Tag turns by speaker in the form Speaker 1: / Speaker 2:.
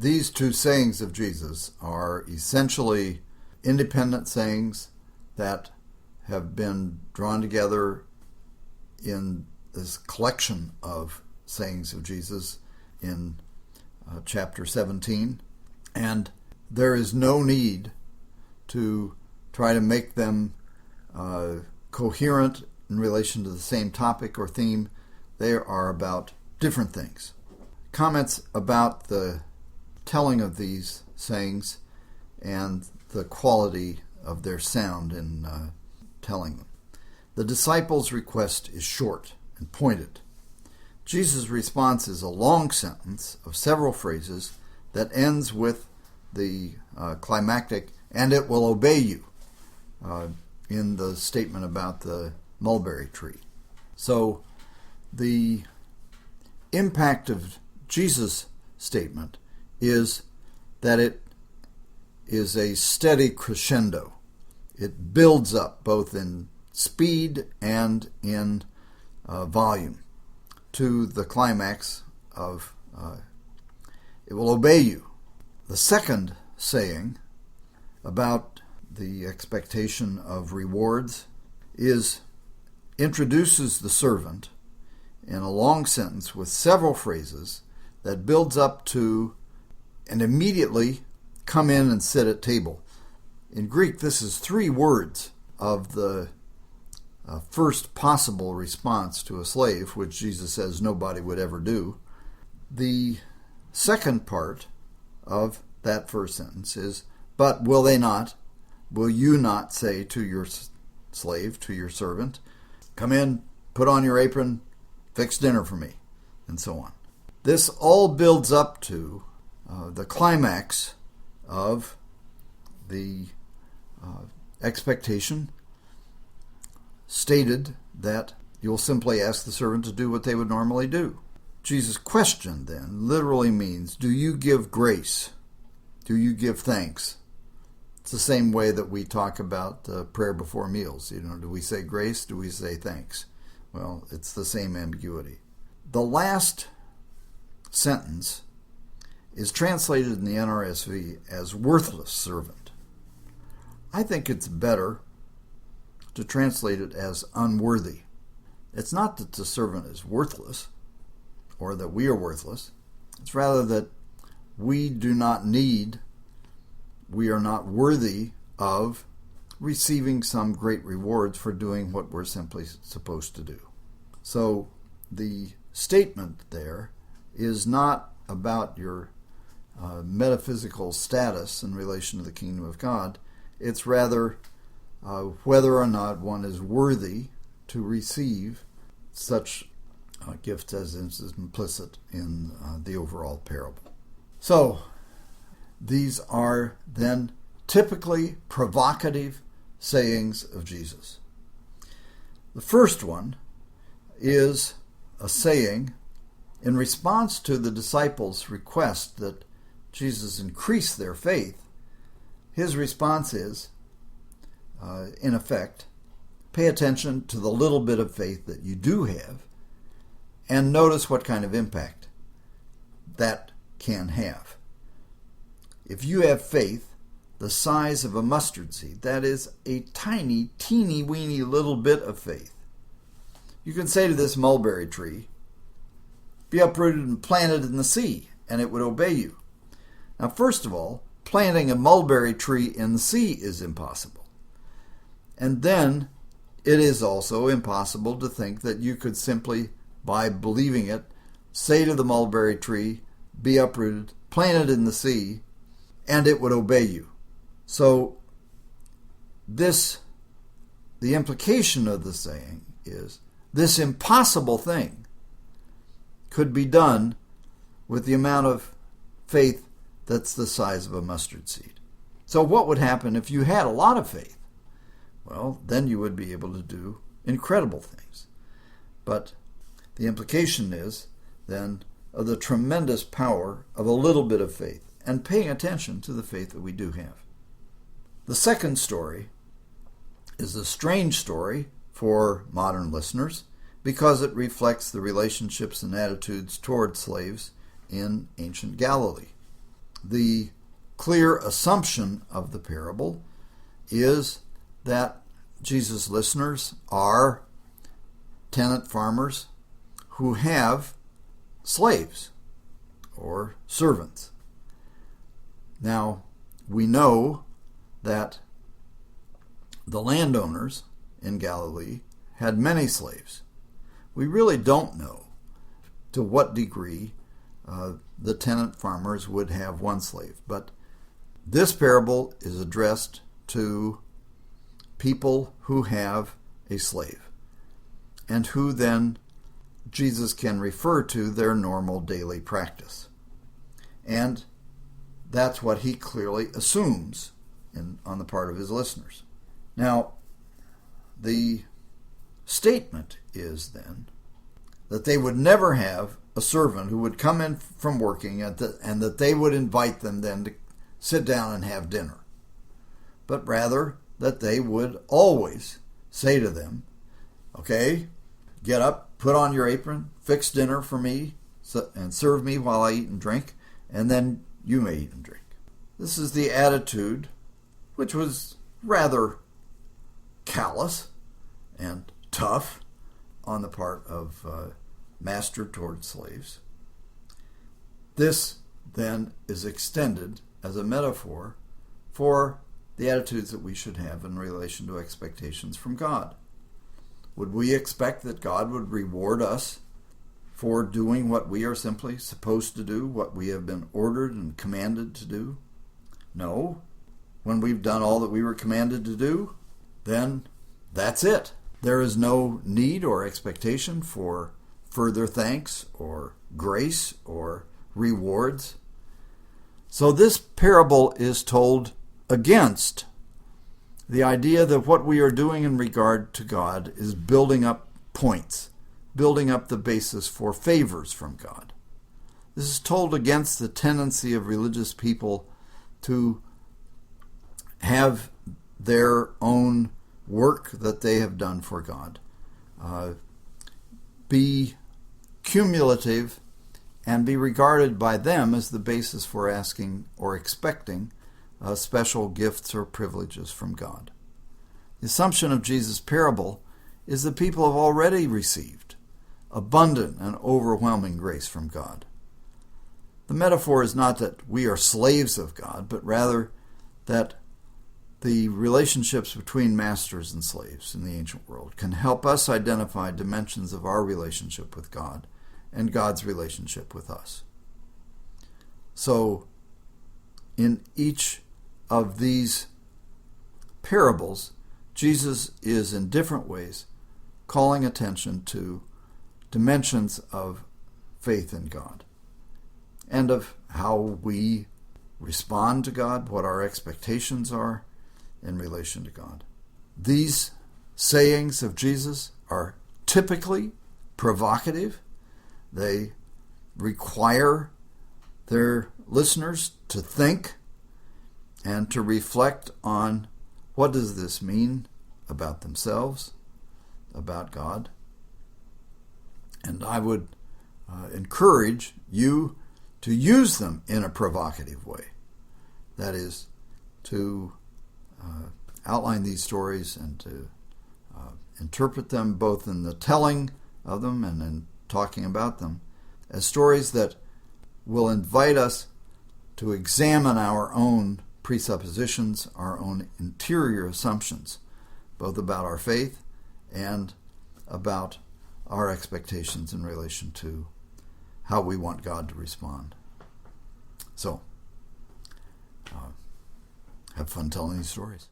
Speaker 1: These two sayings of Jesus are essentially independent sayings that have been drawn together in this collection of sayings of Jesus in chapter 17. And there is no need to try to make them coherent in relation to the same topic or theme. They are about different things. Comments about the telling of these sayings and the quality of their sound in telling them. The disciples' request is short and pointed. Jesus' response is a long sentence of several phrases that ends with the climactic, "and it will obey you," in the statement about the mulberry tree. So the impact of Jesus' statement is that it is a steady crescendo. It builds up both in speed and in volume to the climax of "it will obey you." The second saying about the expectation of rewards introduces the servant in a long sentence with several phrases that builds up to "and immediately come in and sit at table." In Greek, this is 3 words of the first possible response to a slave, which Jesus says nobody would ever do. The second part of that first sentence is, "But will you not say to your slave, to your servant, 'Come in, put on your apron, fix dinner for me,' and so on." This all builds up to the climax of the expectation stated that you'll simply ask the servant to do what they would normally do. Jesus' question then literally means, do you give grace? Do you give thanks? It's the same way that we talk about prayer before meals. Do we say grace? Do we say thanks? Well, it's the same ambiguity. The last sentence is translated in the NRSV as "worthless servant." I think it's better to translate it as "unworthy." It's not that the servant is worthless or that we are worthless. It's rather that we are not worthy of receiving some great rewards for doing what we're simply supposed to do. So the statement there is not about your metaphysical status in relation to the kingdom of God. It's rather whether or not one is worthy to receive such gifts as is implicit in the overall parable. So these are then typically provocative sayings of Jesus. The first one is a saying in response to the disciples' request that Jesus increase their faith. His response is, in effect, pay attention to the little bit of faith that you do have and notice what kind of impact that can have. If you have faith the size of a mustard seed, that is a tiny, teeny-weeny little bit of faith, you can say to this mulberry tree, "Be uprooted and planted in the sea," and it would obey you. Now, first of all, planting a mulberry tree in the sea is impossible. And then it is also impossible to think that you could simply, by believing it, say to the mulberry tree, "Be uprooted, planted in the sea," and it would obey you. So the implication of the saying is this impossible thing could be done with the amount of faith that's the size of a mustard seed. So what would happen if you had a lot of faith? Well, then you would be able to do incredible things. But the implication is then of the tremendous power of a little bit of faith and paying attention to the faith that we do have. The second story is a strange story for modern listeners because it reflects the relationships and attitudes toward slaves in ancient Galilee. the clear assumption of the parable is that Jesus' listeners are tenant farmers who have slaves or servants. Now, we know that the landowners in Galilee had many slaves. We really don't know to what degree the tenant farmers would have one slave, but this parable is addressed to people who have a slave and who then Jesus can refer to their normal daily practice. And that's what he clearly assumes on the part of his listeners. Now, the statement is then that they would never have a servant who would come in from working and that they would invite them then to sit down and have dinner, but rather that they would always say to them, okay, get up, put on your apron, fix dinner for me, and serve me while I eat and drink, and then you may eat and drink. This is the attitude, which was rather callous and tough on the part of master toward slaves. This then is extended as a metaphor for the attitudes that we should have in relation to expectations from God. Would we expect that God would reward us for doing what we are simply supposed to do, what we have been ordered and commanded to do? No. When we've done all that we were commanded to do, then that's it. There is no need or expectation for further thanks or grace or rewards. So this parable is told against the idea that what we are doing in regard to God is building up points, building up the basis for favors from God. This is told against the tendency of religious people to have their own work that they have done for God be cumulative and be regarded by them as the basis for asking or expecting special gifts or privileges from God. The assumption of Jesus' parable is that people have already received abundant and overwhelming grace from God. The metaphor is not that we are slaves of God, but rather that the relationships between masters and slaves in the ancient world can help us identify dimensions of our relationship with God and God's relationship with us. So, in each of these parables, Jesus is in different ways calling attention to dimensions of faith in God and of how we respond to God, what our expectations are in relation to God. These sayings of Jesus are typically provocative. They require their listeners to think and to reflect on what does this mean about themselves, about God. And I would encourage you to use them in a provocative way. That is, to outline these stories and to interpret them both in the telling of them and in talking about them as stories that will invite us to examine our own presuppositions, our own interior assumptions, both about our faith and about our expectations in relation to how we want God to respond. So, have fun telling these stories.